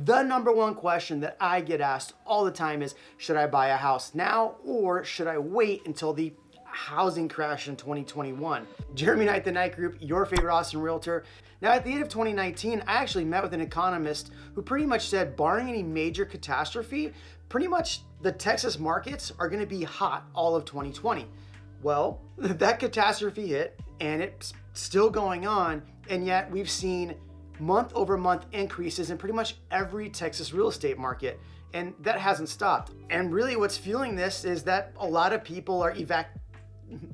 The number one question that I get asked all the time is, should I buy a house now or should I wait until the housing crash in 2021? Jeremy Knight, the Knight Group, your favorite Austin realtor. Now, at the end of 2019, I actually met with an economist who pretty much said, barring any major catastrophe, pretty much the Texas markets are going to be hot all of 2020. Well, that catastrophe hit and it's still going on, and yet we've seen month over month increases in pretty much every Texas real estate market, and that hasn't stopped. And really what's fueling this is that a lot of people are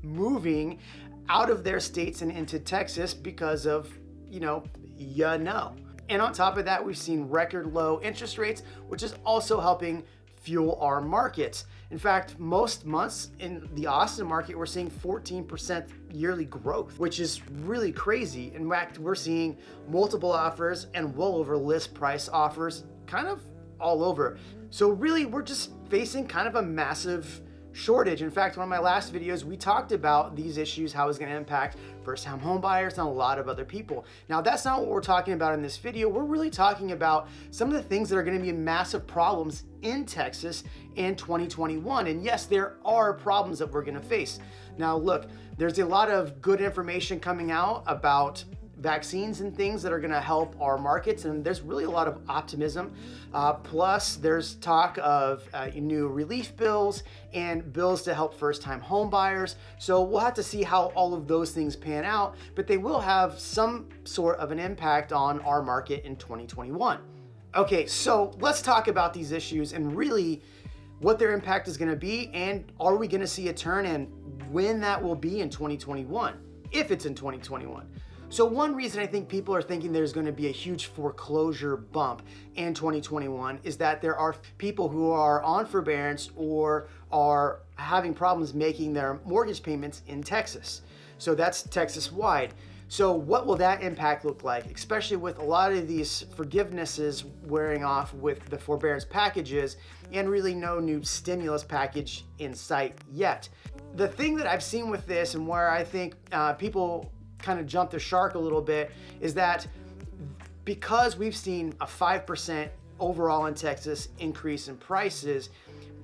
moving out of their states and into Texas because of, And on top of that, we've seen record low interest rates, which is also helping fuel our markets. In fact, most months in the Austin market, we're seeing 14% yearly growth, which is really crazy. In fact, we're seeing multiple offers and well over list price offers kind of all over. So really, we're just facing kind of a massive shortage. In fact, one of my last videos, we talked about these issues, how it's going to impact first-time home buyers and a lot of other people. Now, that's not what we're talking about in this video. We're really talking about some of the things that are going to be massive problems in Texas in 2021. And yes, there are problems that we're going to face. Now, look, there's a lot of good information coming out about vaccines and things that are going to help our markets, and there's really a lot of optimism. Plus, there's talk of new relief bills and bills to help first-time home buyers. So we'll have to see how all of those things pan out, but they will have some sort of an impact on our market in 2021. Okay, so let's talk about these issues and really what their impact is going to be, and are we going to see a turn, and when that will be in 2021, if it's in 2021. So one reason I think people are thinking there's going to be a huge foreclosure bump in 2021 is that there are people who are on forbearance or are having problems making their mortgage payments in Texas. So that's Texas-wide. So what will that impact look like, especially with a lot of these forgivenesses wearing off with the forbearance packages and really no new stimulus package in sight yet? The thing that I've seen with this and where I think people kind of jump the shark a little bit is that because we've seen a 5% overall in Texas increase in prices,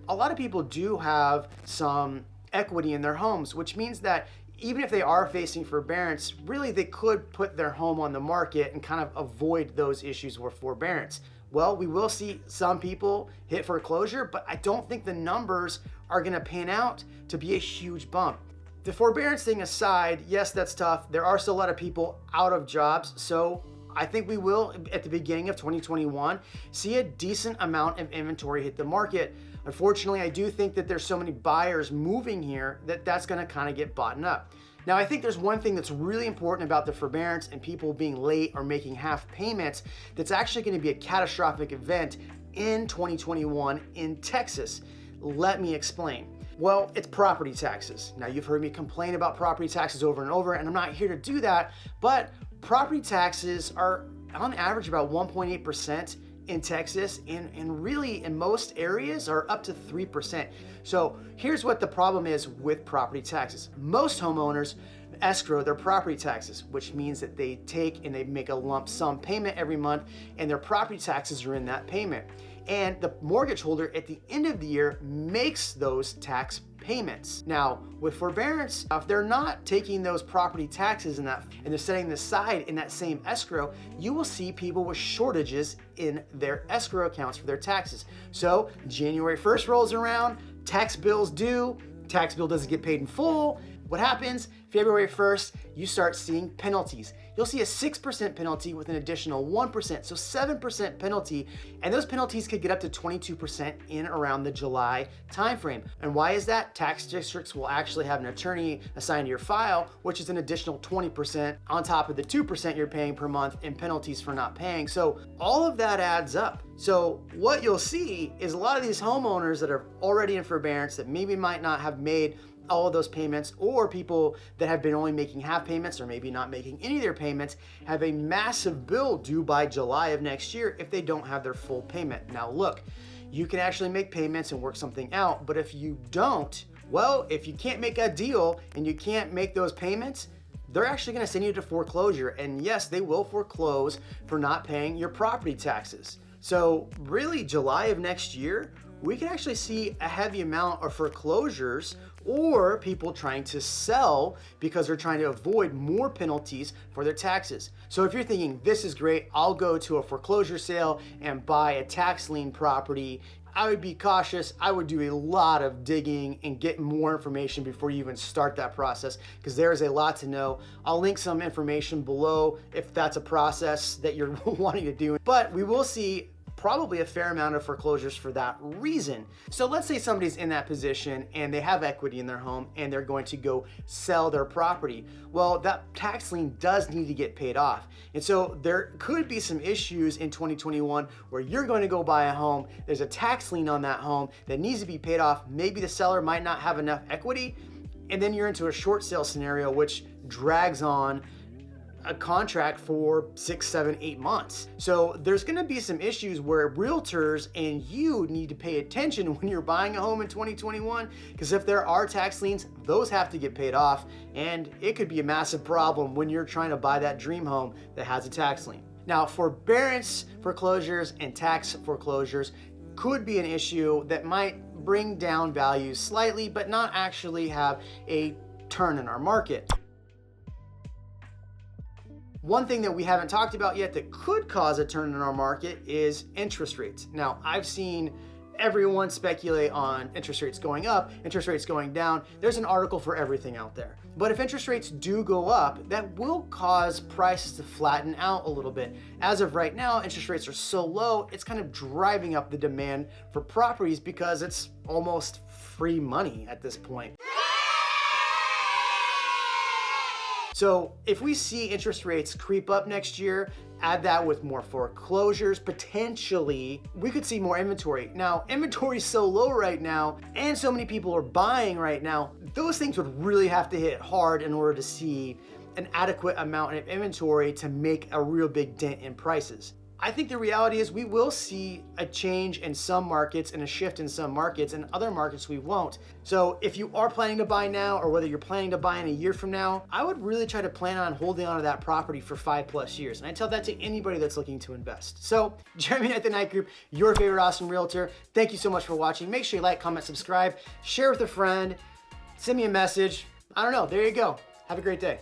a lot of people do have some equity in their homes, which means that even if they are facing forbearance, really they could put their home on the market and kind of avoid those issues with forbearance. Well, we will see some people hit foreclosure, but I don't think the numbers are going to pan out to be a huge bump. The forbearance thing aside, yes, that's tough. There are still a lot of people out of jobs. So I think we will, at the beginning of 2021, see a decent amount of inventory hit the market. Unfortunately, I do think that there's so many buyers moving here that that's going to kind of get bought up. Now, I think there's one thing that's really important about the forbearance and people being late or making half payments that's actually going to be a catastrophic event in 2021 in Texas. Let me explain. Well, it's property taxes. Now, you've heard me complain about property taxes over and over, and I'm not here to do that, but property taxes are on average about 1.8% in Texas, and really in most areas are up to 3%. So here's what the problem is with property taxes. Most homeowners escrow their property taxes, which means that they take and they make a lump sum payment every month, and their property taxes are in that payment. And the mortgage holder at the end of the year makes those tax payments. Now, with forbearance, if they're not taking those property taxes and they're setting them aside in that same escrow, you will see people with shortages in their escrow accounts for their taxes. So January 1st rolls around, tax bill's due, tax bill doesn't get paid in full. What happens? February 1st, you start seeing penalties. You'll see a 6% penalty with an additional 1%, so 7% penalty, and those penalties could get up to 22% in around the July timeframe. And why is that? Tax districts will actually have an attorney assigned to your file, which is an additional 20% on top of the 2% you're paying per month in penalties for not paying. So all of that adds up. So what you'll see is a lot of these homeowners that are already in forbearance that maybe might not have made all of those payments, or people that have been only making half payments or maybe not making any of their payments, have a massive bill due by July of next year if they don't have their full payment. Now look, you can actually make payments and work something out, but if you don't, well, if you can't make a deal and you can't make those payments, they're actually going to send you to foreclosure. And yes, they will foreclose for not paying your property taxes. So really July of next year, we can actually see a heavy amount of foreclosures or people trying to sell because they're trying to avoid more penalties for their taxes. So if you're thinking, this is great, I'll go to a foreclosure sale and buy a tax lien property, I would be cautious. I would do a lot of digging and get more information before you even start that process, because there is a lot to know. I'll link some information below if that's a process that you're wanting to do. But we will see probably a fair amount of foreclosures for that reason. So let's say somebody's in that position and they have equity in their home and they're going to go sell their property. Well, that tax lien does need to get paid off. And so there could be some issues in 2021 where you're going to go buy a home, there's a tax lien on that home that needs to be paid off. Maybe the seller might not have enough equity, and then you're into a short sale scenario which drags on a contract for 6, 7, 8 months. So there's gonna be some issues where realtors and you need to pay attention when you're buying a home in 2021, because if there are tax liens, those have to get paid off, and it could be a massive problem when you're trying to buy that dream home that has a tax lien. Now, forbearance foreclosures and tax foreclosures could be an issue that might bring down values slightly, but not actually have a turn in our market. One thing that we haven't talked about yet that could cause a turn in our market is interest rates. Now, I've seen everyone speculate on interest rates going up, interest rates going down. There's an article for everything out there. But if interest rates do go up, that will cause prices to flatten out a little bit. As of right now, interest rates are so low, it's kind of driving up the demand for properties because it's almost free money at this point. So if we see interest rates creep up next year, add that with more foreclosures, potentially, we could see more inventory. Now, inventory is so low right now, and so many people are buying right now, those things would really have to hit hard in order to see an adequate amount of inventory to make a real big dent in prices. I think the reality is we will see a change in some markets and a shift in some markets, and other markets we won't. So if you are planning to buy now, or whether you're planning to buy in a year from now, I would really try to plan on holding on to that property for 5+ years. And I tell that to anybody that's looking to invest. So Jeremy at the Night Group, your favorite Austin realtor. Thank you so much for watching. Make sure you like, comment, subscribe, share with a friend, send me a message. I don't know, there you go. Have a great day.